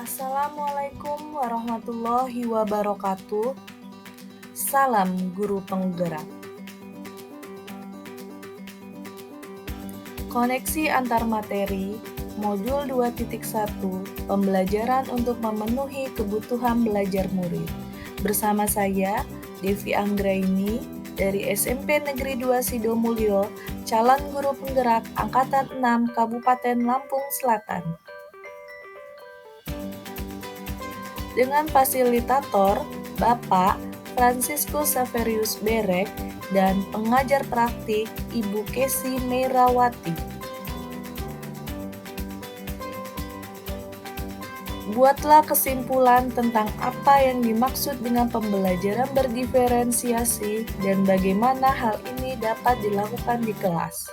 Assalamualaikum warahmatullahi wabarakatuh. Salam guru penggerak. Koneksi antar materi, modul 2.1, pembelajaran untuk memenuhi kebutuhan belajar murid. Bersama saya, Devi Anggraini, dari SMP Negeri 2 Sidomulyo, calon guru penggerak Angkatan 6 Kabupaten Lampung Selatan. Dengan fasilitator Bapak Franciscus Saverius Berek dan pengajar praktik Ibu Kesi Meirawati. Buatlah kesimpulan tentang apa yang dimaksud dengan pembelajaran berdiferensiasi dan bagaimana hal ini dapat dilakukan di kelas.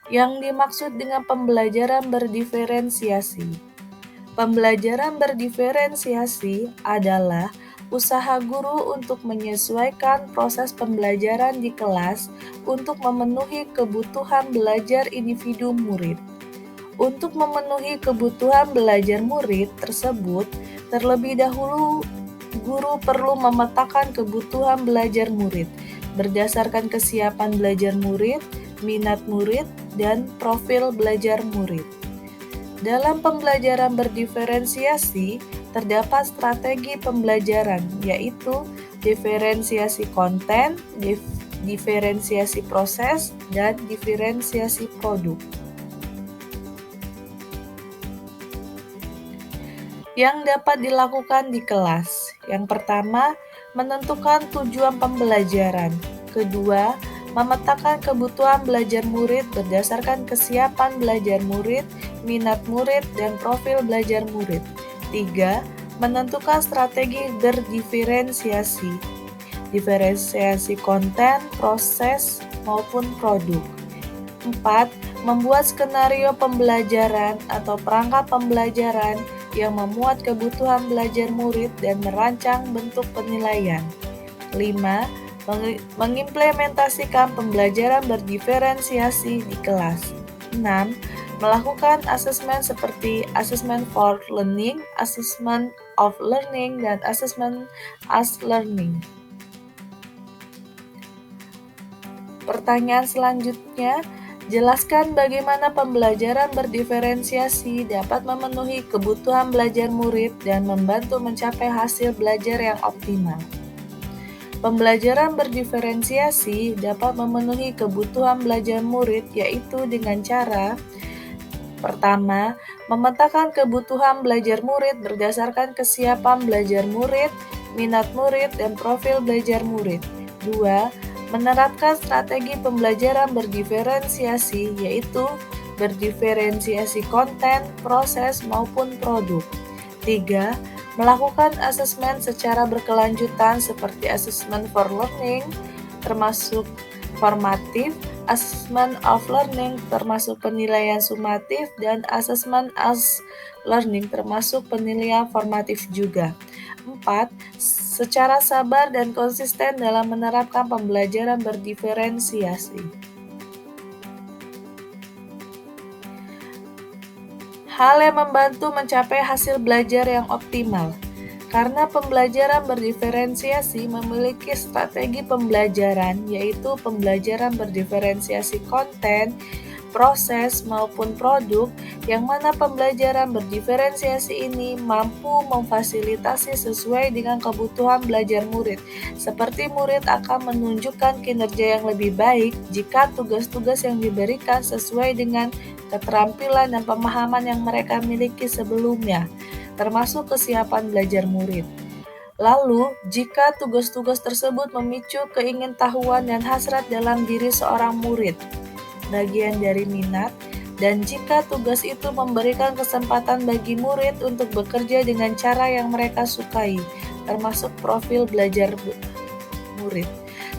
Yang dimaksud dengan pembelajaran berdiferensiasi. Pembelajaran berdiferensiasi adalah usaha guru untuk menyesuaikan proses pembelajaran di kelas untuk memenuhi kebutuhan belajar individu murid. Untuk memenuhi kebutuhan belajar murid tersebut, terlebih dahulu guru perlu memetakan kebutuhan belajar murid berdasarkan kesiapan belajar murid, minat murid, dan profil belajar murid. Dalam pembelajaran berdiferensiasi, terdapat strategi pembelajaran, yaitu diferensiasi konten, diferensiasi proses, dan diferensiasi produk. Yang dapat dilakukan di kelas. Yang pertama, menentukan tujuan pembelajaran. Kedua, memetakan kebutuhan belajar murid berdasarkan kesiapan belajar murid, minat murid, dan profil belajar murid. 3. Menentukan strategi berdiferensiasi, diferensiasi konten, proses, maupun produk. 4. Membuat skenario pembelajaran atau perangkat pembelajaran yang memuat kebutuhan belajar murid dan merancang bentuk penilaian. 5. Mengimplementasikan pembelajaran berdiferensiasi di kelas. 6. Melakukan asesmen seperti asesmen for learning, assessment of learning, dan assessment as learning. Pertanyaan selanjutnya, jelaskan bagaimana pembelajaran berdiferensiasi dapat memenuhi kebutuhan belajar murid dan membantu mencapai hasil belajar yang optimal. Pembelajaran berdiferensiasi dapat memenuhi kebutuhan belajar murid yaitu dengan cara: pertama, memetakan kebutuhan belajar murid berdasarkan kesiapan belajar murid, minat murid, dan profil belajar murid. 2. Menerapkan strategi pembelajaran berdiferensiasi yaitu berdiferensiasi konten, proses, maupun produk. 3. Melakukan asesmen secara berkelanjutan seperti assessment for learning, termasuk formatif, assessment of learning, termasuk penilaian sumatif, dan assessment as learning, termasuk penilaian formatif juga. 4. Secara sabar dan konsisten dalam menerapkan pembelajaran berdiferensiasi. Hal yang membantu mencapai hasil belajar yang optimal. Karena pembelajaran berdiferensiasi memiliki strategi pembelajaran, yaitu pembelajaran berdiferensiasi konten, proses, maupun produk, yang mana pembelajaran berdiferensiasi ini mampu memfasilitasi sesuai dengan kebutuhan belajar murid, seperti murid akan menunjukkan kinerja yang lebih baik jika tugas-tugas yang diberikan sesuai dengan keterampilan dan pemahaman yang mereka miliki sebelumnya, termasuk kesiapan belajar murid. Lalu, jika tugas-tugas tersebut memicu keingintahuan dan hasrat dalam diri seorang murid, bagian dari minat, dan jika tugas itu memberikan kesempatan bagi murid untuk bekerja dengan cara yang mereka sukai, termasuk profil belajar murid,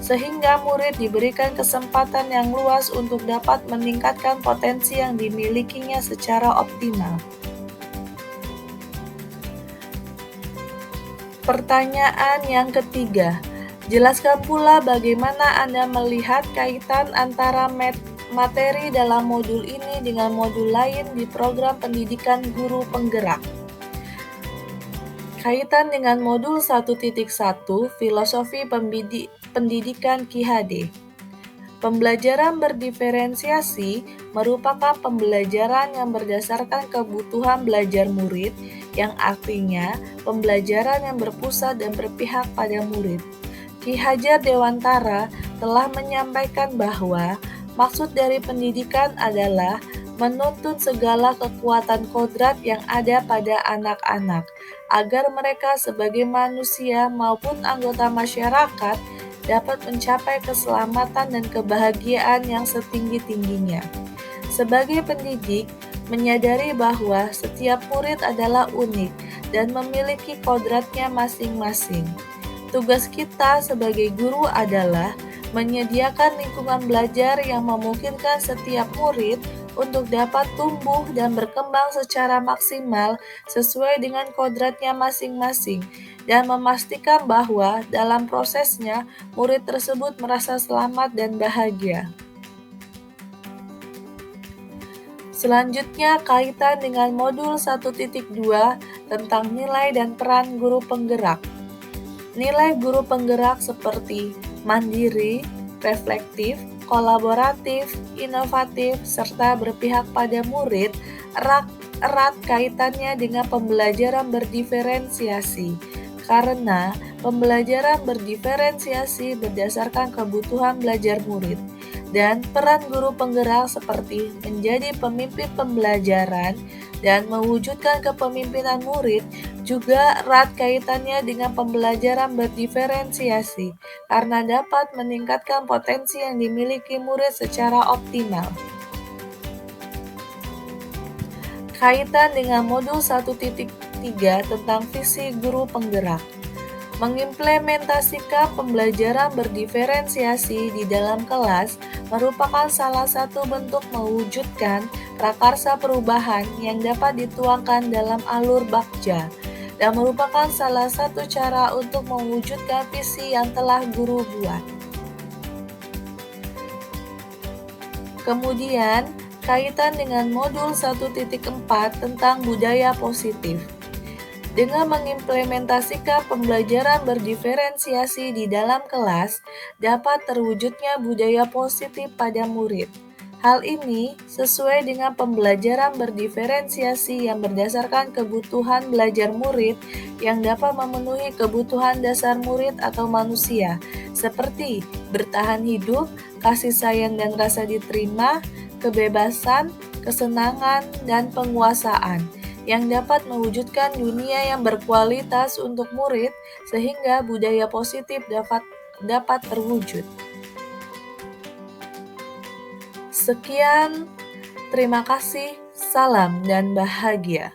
sehingga murid diberikan kesempatan yang luas untuk dapat meningkatkan potensi yang dimilikinya secara optimal. Pertanyaan yang ketiga, jelaskan pula bagaimana Anda melihat kaitan antara materi dalam modul ini dengan modul lain di program pendidikan guru penggerak. Kaitan dengan modul 1.1 Filosofi Pendidikan Ki HD. Pembelajaran berdiferensiasi merupakan pembelajaran yang berdasarkan kebutuhan belajar murid, yang artinya pembelajaran yang berpusat dan berpihak pada murid. Ki Hajar Dewantara telah menyampaikan bahwa maksud dari pendidikan adalah menuntun segala kekuatan kodrat yang ada pada anak-anak, agar mereka sebagai manusia maupun anggota masyarakat dapat mencapai keselamatan dan kebahagiaan yang setinggi-tingginya. Sebagai pendidik, menyadari bahwa setiap murid adalah unik dan memiliki kodratnya masing-masing. Tugas kita sebagai guru adalah menyediakan lingkungan belajar yang memungkinkan setiap murid untuk dapat tumbuh dan berkembang secara maksimal sesuai dengan kodratnya masing-masing, dan memastikan bahwa dalam prosesnya murid tersebut merasa selamat dan bahagia. Selanjutnya, kaitan dengan modul 1.2 tentang nilai dan peran guru penggerak. Nilai guru penggerak seperti mandiri, reflektif, kolaboratif, inovatif, serta berpihak pada murid erat kaitannya dengan pembelajaran berdiferensiasi, karena pembelajaran berdiferensiasi berdasarkan kebutuhan belajar murid, dan peran guru penggerak seperti menjadi pemimpin pembelajaran dan mewujudkan kepemimpinan murid juga erat kaitannya dengan pembelajaran berdiferensiasi, karena dapat meningkatkan potensi yang dimiliki murid secara optimal. Kaitan dengan modul 1.3 tentang visi guru penggerak. Mengimplementasikan pembelajaran berdiferensiasi di dalam kelas merupakan salah satu bentuk mewujudkan prakarsa perubahan yang dapat dituangkan dalam alur Bagja, dan merupakan salah satu cara untuk mewujudkan visi yang telah guru buat. Kemudian, kaitan dengan modul 1.4 tentang budaya positif. Dengan mengimplementasikan pembelajaran berdiferensiasi di dalam kelas, dapat terwujudnya budaya positif pada murid. Hal ini sesuai dengan pembelajaran berdiferensiasi yang berdasarkan kebutuhan belajar murid yang dapat memenuhi kebutuhan dasar murid atau manusia, seperti bertahan hidup, kasih sayang dan rasa diterima, kebebasan, kesenangan, dan penguasaan, yang dapat mewujudkan dunia yang berkualitas untuk murid sehingga budaya positif dapat terwujud. Sekian, terima kasih, salam dan bahagia.